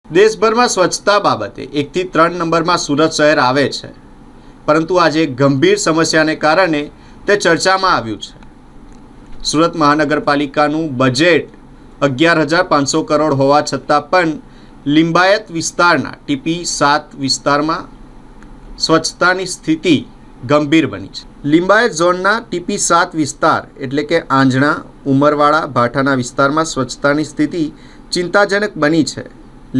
દેશભરમાં સ્વચ્છતા બાબતે 1 થી 3 નંબરમાં સુરત શહેર આવે છે, પરંતુ આજે એક ગંભીર સમસ્યાને કારણે તે ચર્ચામાં આવ્યું છે. સુરત મહાનગરપાલિકાનું બજેટ 11,500 કરોડ હોવા છતાં પણ લિંબાયત વિસ્તારના TP7 વિસ્તારમાં સ્વચ્છતાની સ્થિતિ ગંભીર બની છે. લિંબાયત ઝોનના TP7 વિસ્તાર એટલે કે આંજણા, ઉમરવાડા, ભાઠાના વિસ્તારમાં સ્વચ્છતાની સ્થિતિ ચિંતાજનક બની છે.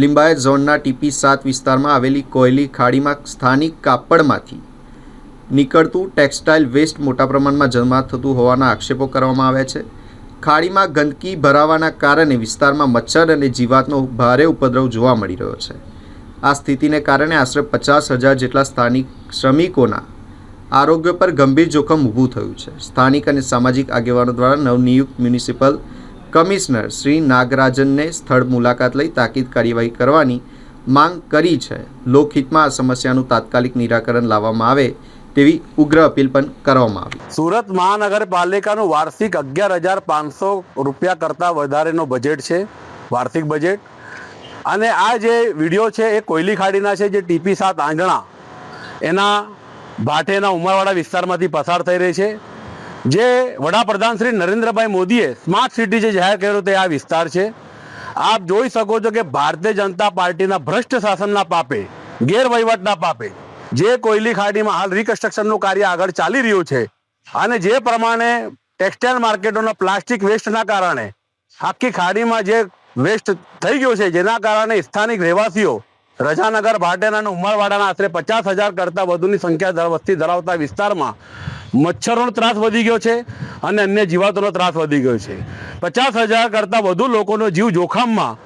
લિંબાયત ઝોનના TP7 વિસ્તારમાં આવેલી કોયલી ખાડીમાં સ્થાનિક કાપડમાંથી નીકળતું ટેક્સટાઇલ વેસ્ટ મોટા પ્રમાણમાં જમા થતું હોવાના આક્ષેપો કરવામાં આવ્યા છે. ખાડીમાં ગંદકી ભરાવાના કારણે વિસ્તારમાં મચ્છર અને જીવાતનો ભારે ઉપદ્રવ જોવા મળી રહ્યો છે. આ સ્થિતિને કારણે આશરે 50,000 જેટલા સ્થાનિક શ્રમિકોના આરોગ્ય પર ગંભીર જોખમ ઊભું થયું છે. સ્થાનિક અને સામાજિક આગેવાનો દ્વારા નવનિયુક્ત મ્યુનિસિપલ કમિશનર શ્રી નાગરાજનને સ્થળ મુલાકાત લઈ તાકીદ કાર્યવાહી કરવાની માંગ કરી છે. લોકહિતમાં આ સમસ્યાનું તાત્કાલિક નિરાકરણ લાવવામાં આવે તેવી ઉગ્ર અપીલ પણ કરવામાં આવી. સુરત મહાનગરપાલિકાનું વાર્ષિક 11,500 રૂપિયા કરતાં વધારેનો બજેટ છે, વાર્ષિક બજેટ. અને આ જે વિડીયો છે એ કોયલી ખાડીના છે, જે TP7 આંજણા એના ભાઠેના ઉમરવાડા વિસ્તારમાંથી પસાર થઈ રહી છે. જે વડાપ્રધાન શ્રી નરેન્દ્રભાઈ મોદીએ સ્માર્ટ સિટી જે જાહેર કર્યો તે આ વિસ્તાર છે. આપ જોઈ શકો છો કે ભારતીય જનતા પાર્ટીના ભ્રષ્ટ શાસનના પાપે, ગેરવહીવટના પાપે જે કોયલી ખાડીમાં હાલ રિકન્સ્ટ્રક્શનનું કાર્ય આગળ ચાલી રહ્યું છે અને જે પ્રમાણે ટેક્સટાઇલ માર્કેટોના પ્લાસ્ટિક વેસ્ટના કારણે આખી ખાડીમાં જે વેસ્ટ થઈ ગયો છે, જેના કારણે સ્થાનિક રહેવાસીઓ રજાનગર, ભાટેના અને ઉમરવાડાના આશરે 50,000 કરતાં વધુની સંખ્યા વસ્તી ધરાવતા વિસ્તારમાં મચ્છરોનો ત્રાસ વધી ગયો છે અને અન્ય જીવાતોનો ત્રાસ વધી ગયો છે. 50,000 કરતાં વધુ લોકોનો જીવ જોખમમાં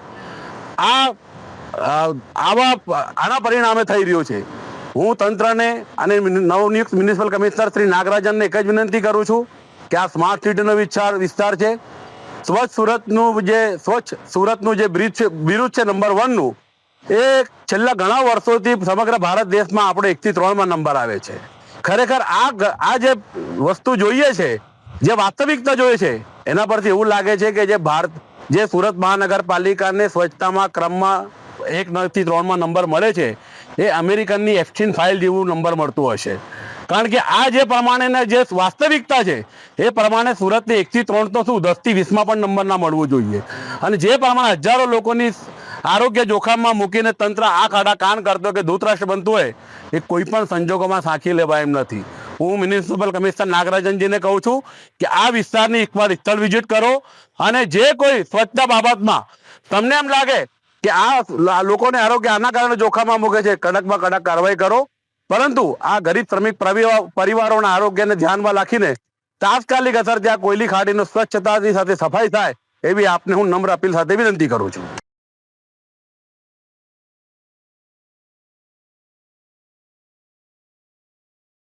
આના પરિણામે થઈ રહ્યું છે. હું તંત્રને અને નવનિયુક્ત મ્યુનિસિપલ કમિશનર શ્રી નાગરાજનને એક જ વિનંતી કરું છું કે આ સ્માર્ટ સિટીનો વિસ્તાર છે. સ્વચ્છ સુરતનું જે બિરુદ છે નંબર 1નું, એ છેલ્લા ઘણા વર્ષોથી સમગ્ર ભારત દેશમાં આપણે 1 થી 3માં નંબર આવે છે. ખરેખર આ જે વસ્તુ જોઈએ છે, જે વાસ્તવિકતા જોઈએ છે, એના પરથી એવું લાગે છે કે જે સુરત મહાનગરપાલિકાને સ્વચ્છતામાં ક્રમમાં 1 થી 3માં નંબર મળે છે, એ અમેરિકનની એફસ્ટીન ફાઇલ જેવું નંબર મળતું હશે. કારણ કે આ જે પ્રમાણેના જે વાસ્તવિકતા છે એ પ્રમાણે સુરતને 1 થી 3 તો શું 10 થી 20માં પણ નંબર ના મળવું જોઈએ. અને જે પ્રમાણે હજારો લોકોની આરોગ્ય જોખમમાં મૂકીને તંત્ર આ ખાડા કાન કરતો કે ધૂતરાષ્ટ્ર બનતું હોય, એ કોઈ પણ સંજોગોમાં સાંખી લેવાય એમ નથી. હું મ્યુનિસિપલ કમિશનર નાગરાજનજીને કહું છું કે આ વિસ્તારની એકવાર સ્થળ વિઝિટ કરો અને જે કોઈ સ્વચ્છતા બાબતમાં તમને એમ લાગે કે આ લોકોને આરોગ્ય આના કારણે જોખમમાં મૂકે છે, કડકમાં કડક કાર્યવાહી કરો. પરંતુ આ ગરીબ શ્રમિક પરિવારોના આરોગ્યને ધ્યાનમાં રાખીને તાત્કાલિક અસર ત્યાં કોયલી ખાડીનો સ્વચ્છતાની સાથે સફાઈ થાય એવી આપને હું નમ્ર અપીલ સાથે વિનંતી કરું છું.